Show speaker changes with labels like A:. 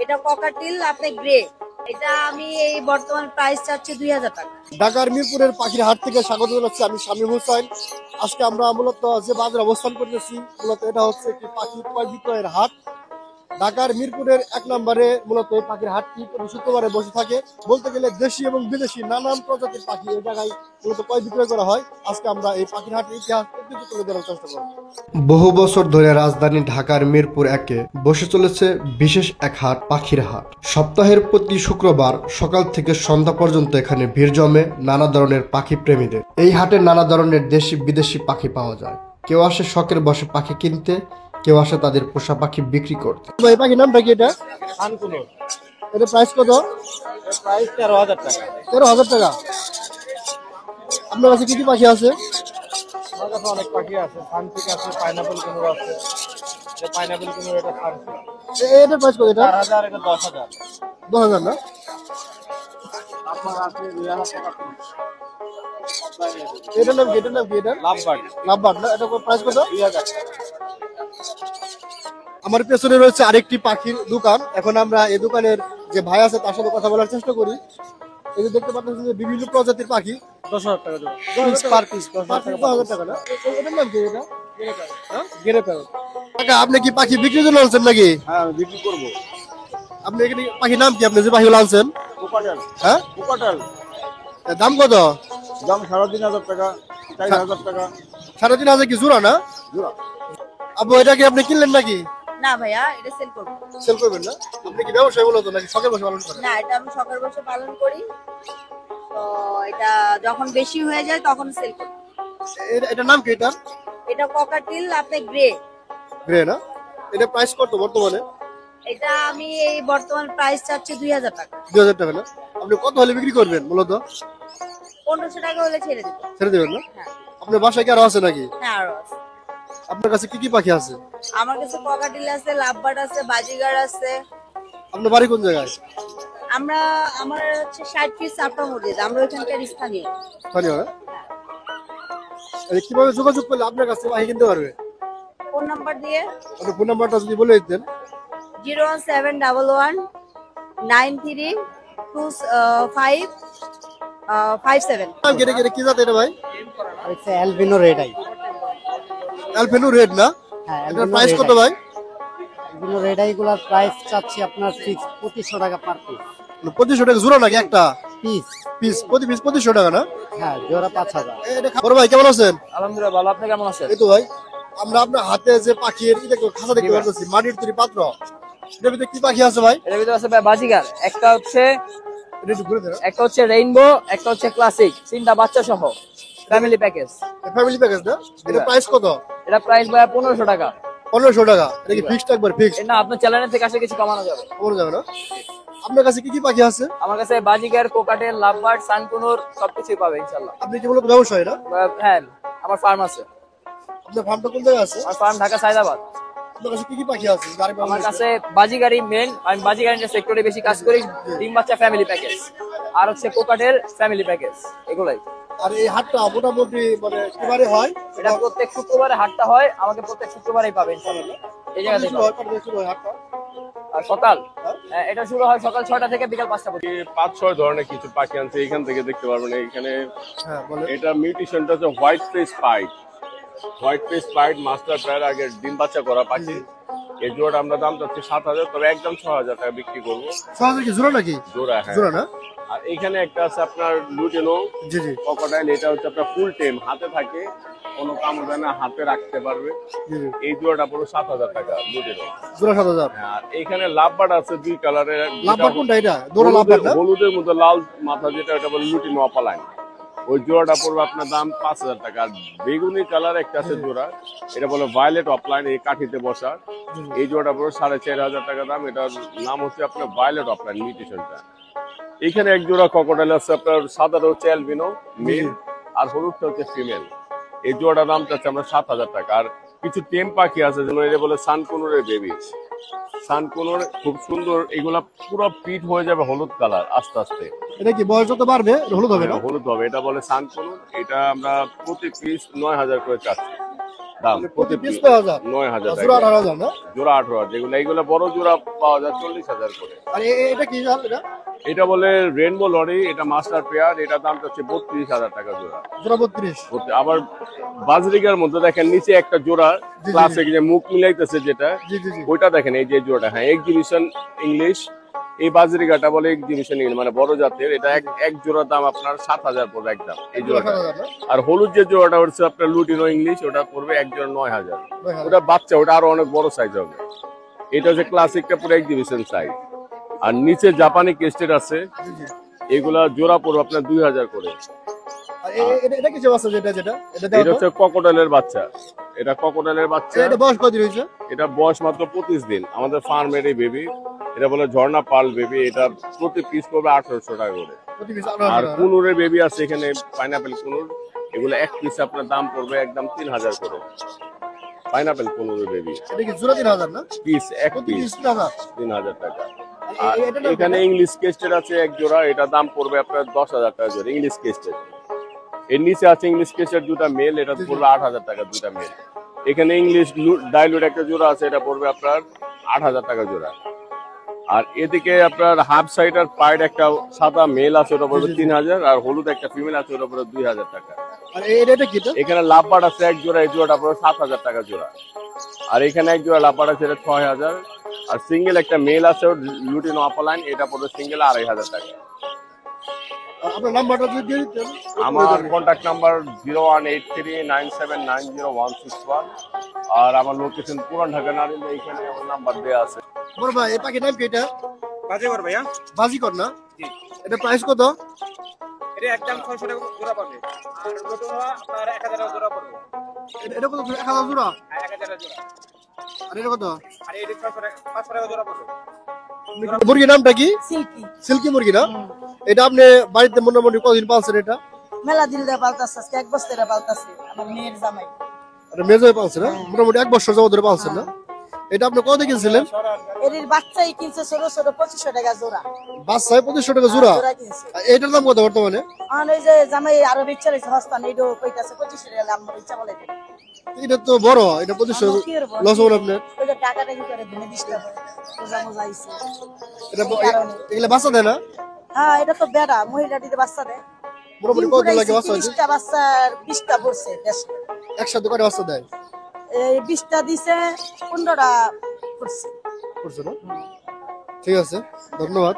A: এটা ককাটিল আপনি গ্রে। এটা আমি এই বর্তমান প্রাইস চাচ্ছি 2000 টাকা।
B: ঢাকার মিরপুরের পাখির হাট থেকে স্বাগত জানাচ্ছি আমি শামীম হোসেন। আজকে আমরা মূলত যে বাজারে অবস্থান করতেছি মূলত এটা হচ্ছে একটি পাখি ক্রয় বিক্রয়ের হাট। ঢাকার মিরপুরের 1 নম্বরে মূলত এই পাখির হাটটি প্রতি শুক্রবারে বসে থাকে। বলতে গেলে দেশি এবং বিদেশি নানান প্রজাতির পাখি এই জায়গায় মূলত ক্রয় বিক্রয় করা হয়। আজকে আমরা এই পাখির হাটের ইতিহাস একটু তুলে ধরার চেষ্টা করব।
C: বহু বছর ধরে রাজধানী ঢাকার মিরপুর 1-এ বসে চলেছে বিশেষ এক হাট, পাখির হাট। সপ্তাহের প্রতি শুক্রবার সকাল থেকে সন্ধ্যা পর্যন্ত এখানে ভিড় জমে নানা ধরনের পাখি প্রেমীদের। এই হাটে নানা ধরনের দেশি বিদেশি পাখি পাওয়া যায়। কেউ আসে শখের বসে পাখি কিনতে, কেউ আসে তাদের পোষা পাখি বিক্রি করতে।
B: এই পাখির নামটা কি? এটা
D: সানকুনুর।
B: এটা প্রাইস কত?
D: প্রাইস 13,000 টাকা।
B: 13,000 টাকা। আপনার কাছে কি কি পাখি আছে?
D: আমার কাছে অনেক পাখি আছে, সানপিক আছে, পাইনাপল কুনুর আছে। এটা পাইনাপল কুনুর, এটা সানপিক।
B: এটা প্রাইস কত? এটা
D: 4,000, এটা 10,000।
B: 10,000 না?
D: আপনার আছে 2,000 টাকা পিস।
B: এটার নাম কি? এটার নাম কি? এটা
D: লাভবার্ড
B: লাভবার্ড না? এটা প্রাইস কত?
D: 2,000 টাকা।
B: আমার পেছনে রয়েছে আরেকটি পাখির দোকান। এখন আমরা এই দোকানের যে ভাই আছে তার সাথে কথা বলার চেষ্টা করি। এই যে দেখতে পাচ্ছেন যে বিভিন্ন প্রজাতির পাখি
D: 10,000 টাকা জোড়া।
B: 10,000
D: পার পিস 10,000 টাকা।
B: 10,000 টাকা না? এটার নাম কি? এটা গেরে প্যারট। কাকা আপনি কি পাখি বিক্রির জন্য আনছেন নাকি?
D: হ্যাঁ, আমি বিক্রি করব।
B: আপনি এখানে পাখির নাম কি? আপনি যে পাখিগুলো আনছেন?
D: কোকাটেল।
B: হ্যাঁ,
D: কোকাটেল
B: এর দাম কত?
D: দাম 3,500 টাকা, 4,000 টাকা
B: 3,500 কি জোড়া না?
D: জোড়া।
B: আপু এটা কি আপনি কিনলেন নাকি?
A: না ভাইয়া, এটা সেল করব।
B: সেল করবেন না? আপনি কি ব্যবসায় মূলত নাকি শখের বসে পালন করেন?
A: না, এটা আমি শখের বসে পালন করি। তো এটা যখন বেশি হয়ে যায় তখন সেল করি।
B: এটার নাম কি? এটা
A: এটা ককাটিল আপনি গ্রে।
B: গ্রে না? এটা প্রাইস কত বর্তমানে?
A: এটা আমি এই বর্তমান প্রাইস চাচ্ছি 2000 টাকা।
B: 2,000 টাকা না? আপনি কত হলে বিক্রি করবেন মূলত?
A: 1500 টাকা হলে ছেড়ে দেব।
B: ছেড়ে দেবেন না?
A: হ্যাঁ
B: আপনার বাসায় কি আরো আছে নাকি?
A: হ্যাঁ, আরো আছে।
B: আপনার কাছে কি কি পাখি আছে?
A: আমার কাছে ককাটিল আছে, লাভবার্ড আছে, বাজিগার আছে।
B: আপনার বাড়ি কোন জায়গায়?
A: আমার হচ্ছে 60 পিস চাপড়া মসজিদ, আমরা ওইখানকার স্থানীয়।
B: স্থানীয় না? আরে কিভাবে যোগাযোগ করলে আপনার কাছে পাখি কিনতে পারবে?
A: ফোন নাম্বার দিয়ে
B: আপনার ফোন নাম্বারটা যদি বলে দিতেন।
A: 01711 932557।
B: কেটে কেটে কি জাত এটা ভাই?
E: হচ্ছে অ্যালবিনো রেড আই।
B: অ্যালফেনু রেড না?
E: হ্যাঁ,
B: এটার প্রাইস কত ভাই?
E: অ্যালবিনো রেড আই গুলার প্রাইস চাচ্ছি আপনার ফিক্স 2500 টাকা পার পিস।
B: 2500 টাকা জোড়া নাকি একটা
E: পিস
B: পিস? প্রতি পিস 2500 টাকা না?
E: হ্যাঁ, জোড়া 5000।
B: বড় ভাই কেমন আছেন?
D: আলহামদুলিল্লাহ ভালো। আপনি কেমন আছেন?
B: এই তো ভাই, আমরা আপনার হাতে যে পাখির খাঁচা দেখতে পাচ্ছি, মাটির তৈরি পাত্র, এটার ভিতরে কি পাখি আছে ভাই?
F: এর ভিতরে আছে বাজিগার, একটা হচ্ছে
B: এটা একটু ঘুরে দেন।
F: রেইনবো, একটা হচ্ছে ক্লাসিক, তিনটা বাচ্চা সহ ফ্যামিলি প্যাকেজ।
B: ফ্যামিলি প্যাকেজ না? এটা প্রাইস কত?
F: এটা প্রাইস ভাই 1500 টাকা।
B: 1500 টাকা? এটা কি ফিক্সড একবার ফিক্সড?
F: না, আপনার চ্যানেল থেকে আসলে কিছু কমানো যাবে।
B: কমানো যাবে না? আপনার কাছে কি কি পাখি আছে?
F: আমার কাছে বাজিগার, কোকাটেল, লাভবার্ড, সানকুনুর সবকিছুই পাবে ইনশাআল্লাহ।
B: আপনি কি মূলত ব্যবসায়ী না?
F: হ্যাঁ, আমার ফার্ম আছে।
B: আপনার ফার্মটা কোন জায়গায় আছে?
F: আমার ফার্ম ঢাকা সায়দাবাদ।
B: আপনার কাছে কি কি পাখি আছে?
F: আমার কাছে বাজিগারি মেন, আমি বাজিগারি সেক্টরে বেশি কাজ করি। ডিম বাচ্চা ফ্যামিলি প্যাকেজ, আর হচ্ছে কোকাটেল ফ্যামিলি প্যাকেজ, এগুলাই।
B: আর এই হাটটা মোটামুটি মানে কিবারে হয়?
F: এটা প্রত্যেক শুক্রবারে হাটটা হয়, আমাকে প্রত্যেক শুক্রবারেই পাবেন ইনশাআল্লাহ। এই জায়গা থেকে
B: শুরু হয় হাটটা?
F: আর সকাল এটা শুরু হয় সকাল 6টা থেকে বিকাল 5টা পর্যন্ত।
G: 5-6 ধরনের কিছু পাখি আনছে, এখান থেকে দেখতে পারবেন। এখানে
B: হ্যাঁ বলেন।
G: এটা মিউটেশনটা হচ্ছে white face pied. White face pied মাস্টার প্রায়ের আগে ডিম বাচ্চা করা পাখি। এই জোড়াটা আমরা দাম চাচ্ছি 7,000, তবে একদম 6,000 টাকা বিক্রি করবো।
B: 6,000 কি জোড়া নাকি?
G: জোড়া, হ্যাঁ।
B: জোড়া না?
G: আর এখানে একটা আছে আপনার লুটেনো
B: জি জি
G: ক্রোকোডাইল। এটা হচ্ছে আপনার ফুল টেম, হাতে থাকে, কোনো কামড় দেয় না, হাতে রাখতে পারবে।
B: জি জি।
G: এই জোড়াটা পুরো 7,000 টাকা লুটেনো।
B: জোড়া 7,000।
G: আর এখানে লাভবার্ড আছে 2 কালারের।
B: লাভবার্ড কোনটা? এটা দোড়া লাভবার্ড না?
G: হলুদের মধ্যে লাল মাথা, যেটা এটা বলে লুটিনো অপালাইন। ওই জোড়াটা পড়বে আপনার দাম 5,000 টাকা। আর বেগুনি কালার একটা আছে জোড়া, এটা বলে ভায়োলেট অফলাইন, এই কাঠিতে বসা। এই জোড়াটা পড়বে 4,500 টাকা দাম। এটার নাম হচ্ছে আপনার ভায়োলেট অফলাইন মিউটেশনটা। এখানে এক জোড়া ক্রোকোডাইল আছে আপনার, সাদাটা হচ্ছে অ্যালবিনো মেল, আর হলুদটা হচ্ছে ফিমেল। এই জোড়াটার দাম চাচ্ছে আমরা 7,000 টাকা। আর কিছু টেম পাখি আছে, যেমন এটা বলে সানকুনুরের বেবি। সানকুনুর খুব সুন্দর, এগুলা পুরো পিট হয়ে যাবে হলুদ কালার আস্তে আস্তে।
B: এটা কি বয়স যত বাড়বে হলুদ হবে না?
G: হলুদ হবে, এটা বলে সানকুনুর। এটা আমরা প্রতি পিস 9,000 করে চাচ্ছি। দাম
B: প্রতি
G: প্রতি
B: পিস
G: piece
B: 9,000
G: 9,000
B: জোড়া
G: টাকা
B: 18,000 না?
G: জোড়া 18,000 যেগুলো এইগুলো বড় জোড়া পাওয়া যায় 40,000 করে।
B: আর এটা কি জাল এটা?
G: এটা বলে রেনবো লরি, এটা মাস্টার পেয়ার, এটা দামটা হচ্ছে 32,000 টাকা জোড়া।
B: জোড়া 32।
G: আবার বাজরিকার মধ্যে দেখেন নিচে একটা জোড়া
B: জি।
G: ক্লাসিক যে মুখ মিলাইতেছে যেটা,
B: জি জি জি।
G: ওইটা দেখেন এই যে জোড়াটা, হ্যাঁ এক্সিবিশন ইংলিশ। এই বাজরিকাটা বলে এক্সিবিশন ইংলিশ, মানে বড় জাতের। এটা এক জোড়ার দাম আপনার 7,000 পড়বে একদম এই জোড়াটা।
B: 7,000 না?
G: আর হলুদ যে জোড়াটা হচ্ছে আপনার লুটিনো ইংলিশ, ওটা পড়বে এক জোড়া 9,000।
B: 9,000
G: ওটা বাচ্চা, ওটা আরো অনেক বড় সাইজ হবে। এটা হচ্ছে ক্লাসিকটা পুরো এক্সিবিশন সাইজ। আর নিচে জাপানি কেস্টেড আছে,
B: জি জি।
G: এগুলা জোড়া পড়বে আপনার 2,000 করে।
B: আর এটা কি বাচ্চা যেটা এটা
G: এটা
B: দেওয়া
G: হচ্ছে ককোডাইলের বাচ্চা, এটা ককোডাইলের বাচ্চা।
B: এটা বয়স কতদিন হয়েছে?
G: এটা বয়স মাত্র 25 দিন। আমাদের ফার্মের এই বেবি, এটা বলে ঝর্ণা পাল বেবি। এটা প্রতি পিস পড়বে 1800 টাকা করে।
B: প্রতি পিস
G: আর
B: 18,000
G: কুনুরের বেবি আছে এখানে, পাইনাপেল কুনুর, এগুলো এক পিস আপনার দাম পড়বে একদম 3,000 করে। পাইনাপেল কুনুরের বেবি
B: এটা কি জোড়া 3,000 না?
G: পিস, এক
B: প্রতি
G: পিস
B: পিস 3,000।
G: 3,000 টাকা। আর
B: এটা না-
G: এখানে ইংলিশ কেস্টেড আছে এক জোড়া, এটা দাম পড়বে আপনার 10,000 টাকা জোড়া ইংলিশ কেস্টেড। এর নিচে আছে ইংলিশ কেস্টেড দুটা মেল, এটা পড়বে 8,000 টাকা দুটা মেল। এখানে ইংলিশ ডাইলুট একটা জোড়া আছে, এটা পড়বে আপনার 8,000 টাকা জোড়া। আর এদিকে আপনার হাফ সাইড আর পাইড একটা সাদা মেল আছে, ওটা পড়বে 3,000। আর হলুদ একটা ফিমেল আছে, ওটা পড়বে 2,000 টাকা।
B: আর এটা কি এটা?
G: এখানে লাভবার্ড আছে এক জোড়া, এই জোড়াটা পড়বে 7,000 টাকা জোড়া। আর এখানে এক জোড়া লাভবার্ড আছে, এটা 6,000। আর সিঙ্গেল একটা মেল আছে লুটিনো আপালাইন, এটা পড়বে সিঙ্গেল 2,500 টাকা।
B: আপনার নাম্বারটা যদি দিয়ে দিতেন।
G: আমার কন্ট্যাক্ট নাম্বার 0183979061। আর আমার লোকেশন পুরান ঢাকা নারিন্দা, এখানে আমার নাম্বার দেওয়া আছে।
B: বড় ভাই এই পাখির নাম কি এটা?
D: বাজিগর ভাইয়া।
B: বাজিকর না?
D: জি।
B: এটা প্রাইস কত?
D: এটা একদম 600 টাকা জোড়া পাবে। আর রোটোরা আপনার 1000 টাকা জোড়া পড়বে।
B: এটা কত? 1,000 জোড়া?
D: হ্যাঁ 1000 টাকা জোড়া।
B: আর এটা কত?
D: আর এটা 500 টাকা জোড়া পড়বে।
B: মুরগির নামটা কি?
A: সিল্কি
B: সিল্কি মুরগি না? এটা আপনি বাড়িতে মোটামুটি কতদিন পালছেন এটা?
A: মেলা দিল দিয়ে পালতাছে, আজকে 1 বছর ধরে পালতাছে আমার মেয়ের জামাই।
B: এটা মেজে পালছেন না? মোটামুটি 1 বছর যাবত ধরে পালছেন না? এটা আপনি কত কিনছিলেন?
A: এর বাচ্চাই কিনছে ছোট ছোট 2500 টাকা জোড়া।
B: বাচ্চায় 2500 টাকা জোড়া।
A: জোড়া কিনছে।
B: আর এটার দাম কত বর্তমানে?
A: আর ওই যে জামাই আরো বিচ্ছা রয়েছে হস্তান, এইটাও কইতাছে 2500 টাকা আমরা ইচ্ছা বলে দিই।
B: এটা তো বড়, এটা 2500 লস হবে আপনার।
A: ওই যে টাকাটা কি করে দিনে 20 টাকা পূজা মজা আইছে।
B: এটা এগুলা বাচ্চা দেয় না?
A: হ্যাঁ এটা তো বেড়া, মহিলাটিতে বাচ্চা দেয়।
B: মোটামুটি কত দিন লাগে বাচ্চা হইতে?
A: 30টা বাচ্চার 20টা পড়ছে দেশে।
B: একসাথে কয়টা বাচ্চা দেয়?
A: এই 20টা দিছে, 15টা পড়ছে।
B: করছে না? ঠিক আছে, ধন্যবাদ।